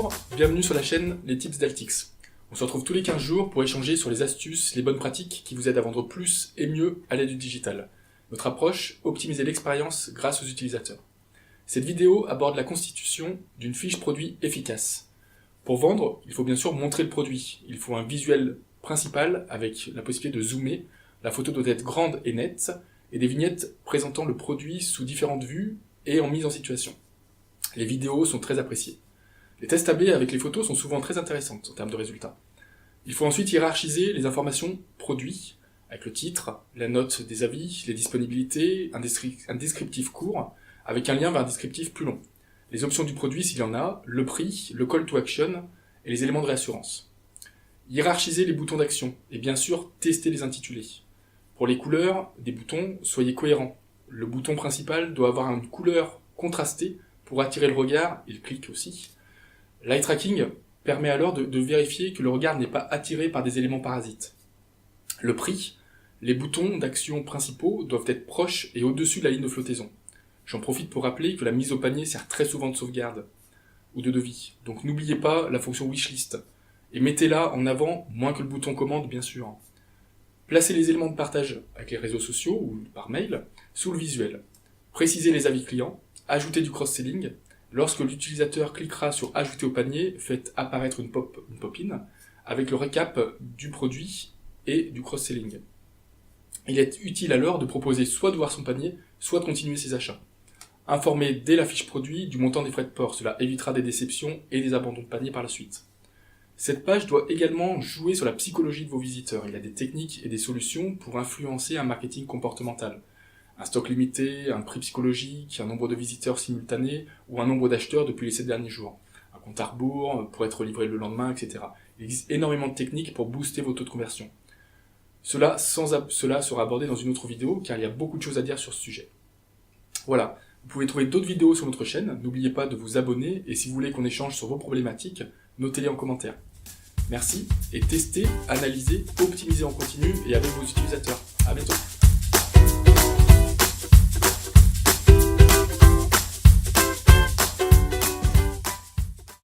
Bonjour, bienvenue sur la chaîne Les Tips d'Altix. On se retrouve tous les 15 jours pour échanger sur les astuces, les bonnes pratiques qui vous aident à vendre plus et mieux à l'aide du digital. Notre approche, optimiser l'expérience grâce aux utilisateurs. Cette vidéo aborde la constitution d'une fiche produit efficace. Pour vendre, il faut bien sûr montrer le produit. Il faut un visuel principal avec la possibilité de zoomer. La photo doit être grande et nette et des vignettes présentant le produit sous différentes vues et en mise en situation. Les vidéos sont très appréciées. Les tests AB avec les photos sont souvent très intéressantes en termes de résultats. Il faut ensuite hiérarchiser les informations produits, avec le titre, la note des avis, les disponibilités, un descriptif court, avec un lien vers un descriptif plus long. Les options du produit s'il y en a, le prix, le call to action et les éléments de réassurance. Hiérarchiser les boutons d'action et bien sûr tester les intitulés. Pour les couleurs des boutons, soyez cohérents. Le bouton principal doit avoir une couleur contrastée pour attirer le regard et le clic aussi. L'eye tracking permet alors de vérifier que le regard n'est pas attiré par des éléments parasites. Le prix, les boutons d'action principaux doivent être proches et au-dessus de la ligne de flottaison. J'en profite pour rappeler que la mise au panier sert très souvent de sauvegarde ou de devis. Donc n'oubliez pas la fonction wishlist et mettez-la en avant moins que le bouton commande bien sûr. Placez les éléments de partage avec les réseaux sociaux ou par mail sous le visuel. Précisez les avis clients, ajoutez du cross-selling. Lorsque l'utilisateur cliquera sur « Ajouter au panier », faites apparaître une pop-in avec le récap du produit et du cross-selling. Il est utile alors de proposer soit de voir son panier, soit de continuer ses achats. Informez dès la fiche produit du montant des frais de port, cela évitera des déceptions et des abandons de panier par la suite. Cette page doit également jouer sur la psychologie de vos visiteurs. Il y a des techniques et des solutions pour influencer un marketing comportemental. Un stock limité, un prix psychologique, un nombre de visiteurs simultanés ou un nombre d'acheteurs depuis les 7 derniers jours. Un compte à rebours pour être livré le lendemain, etc. Il existe énormément de techniques pour booster vos taux de conversion. Cela sera abordé dans une autre vidéo car il y a beaucoup de choses à dire sur ce sujet. Voilà, vous pouvez trouver d'autres vidéos sur notre chaîne, n'oubliez pas de vous abonner et si vous voulez qu'on échange sur vos problématiques, notez-les en commentaire. Merci et testez, analysez, optimisez en continu et avec vos utilisateurs. À bientôt.